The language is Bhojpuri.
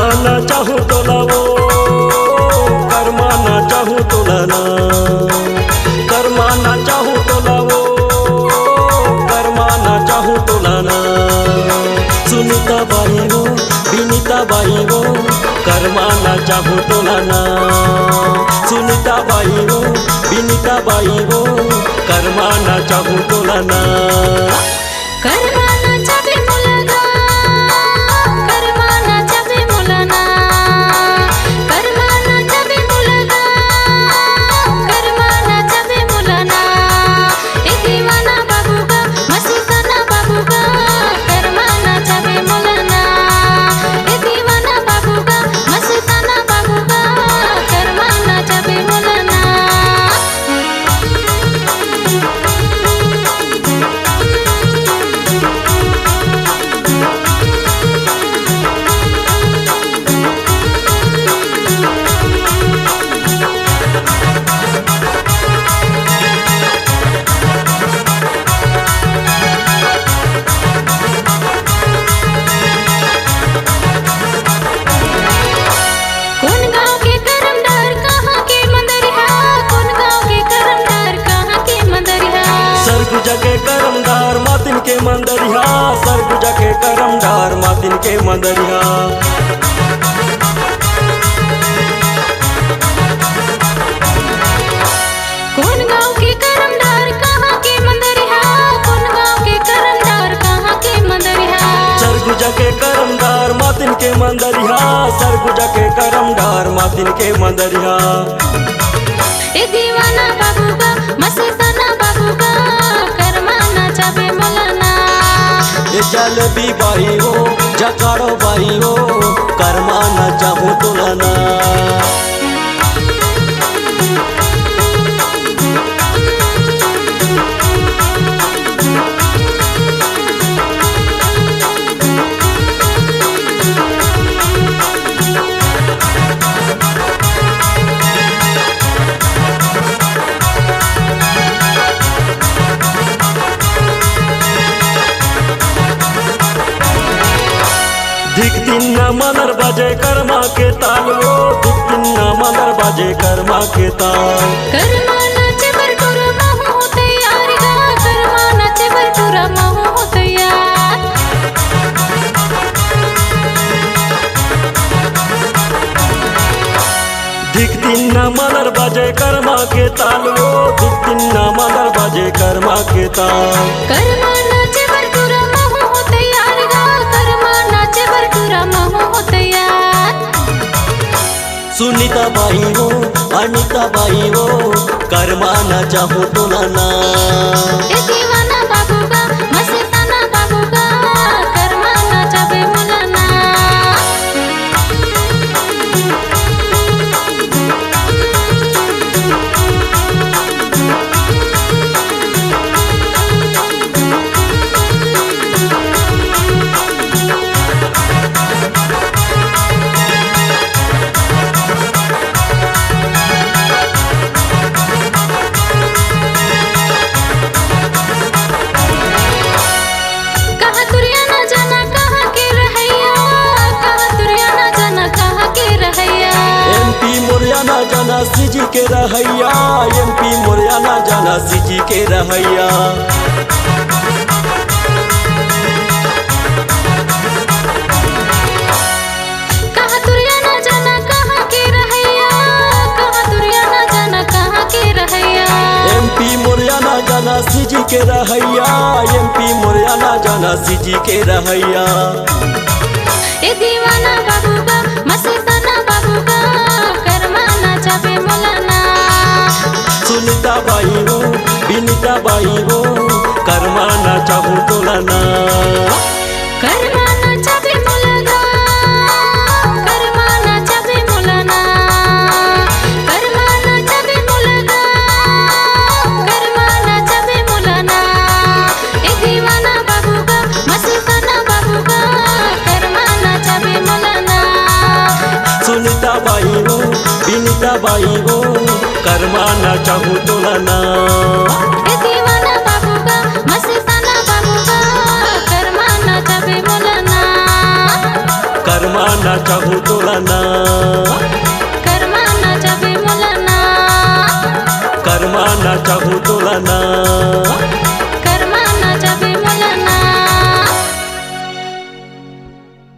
करमाना चाहूँ तोला वो करमाना चाहूँ तोला ना करमाना चाहूँ तोला वो करमाना चाहूँ तोला ना सुनीता बाई वो विनीता बाई वो करमाना चाहूँ तोला ना सुनीता बाई वो विनीता बाई वो करमाना चाहूँ तोला ना करमाना चाबे मुलाना करमाना चाबे मुलाना करमाना चाबे मुलाना करमाना चाबे मुलाना ए दीवाना बाबू का मस्ताना बाबू का करमाना चाबे मुलाना ए दीवाना बाबू का मस्ताना बाबू का करमाना चाबे मुलाना के करमदार मातिन के मंदरिया सरगुजा के करमदार मातिन के मंदरिया कौन गाँव के करमदार कहाँ के मंदरिया कौन गाँव के करमदार कहाँ के मंदरिया सरगुजा के करमदार मातिन के मंदरिया सरगुजा के करमदार मातिन के मंदरिया ए दीवाना बाबू का मस्ताना बाबू का करमाना चाबे मुलाना ए जलेबी बाई हो जकाड़ो बाई हो करमाना चाहूँ तोला ना दिख दिन न मनर बजे कर्मा के ताल वो दिख दिन न मनर बजे कर्मा के ताल करमाना चबर टुरा महू हो तैयार गा करमाना चबर टुरा महू हो तैयार दिख दिन न मनर बजे कर्मा के ताल वो दिख दिन न मनर बजे कर्मा के ताल करमाना चबर टुरा महू हो तैयार गा करमाना चबर टुरा महू हो तैयार सुनीता बाई हो अनिता बाई हो करमाना चाहूँ तोला ना ए दीवाना बाबू का मस्ताना बाबू का करमाना चाबे मुलाना कहाँ तुरिया ना जाना कहाँ के रहैया कहाँ तुरिया ना जाना कहाँ के रहैया एमपी मोरियाना जाना सीजी के रहैया एमपी मोरियाना जाना सीजी के रहैया कहाँ तुरिया ना जाना कहाँ के रहैया कहाँ तुरिया ना जाना कहाँ के रहैया एमपी मोरियाना जाना सीजी के रहैया एमपी मोरियाना जाना सीजी के रहैया ए दीवाना बाबू का मस्ताना बाबू का करमाना चाबे मुलाना सुनीता बाई हो विनीता बाई हो करमाना चाहूँ तोला ना करमाना चाबे मुलाना करमाना चाबे मुलाना करमाना चाबे मुलाना करमाना चाबे मुलाना ए दीवाना बाबू का मस्ताना बाबू का करमाना चाबे मुलाना सुनीता बाई हो विनीता बाई हो करमाना चाहूँ तोला ना ए दीवाना बाबू का मस्ताना बाबू का करमाना चाबे मुलाना करमाना ना चाहू तुलना कर्मा ना चाहे मुलना कर्मा ना चाहू तुलना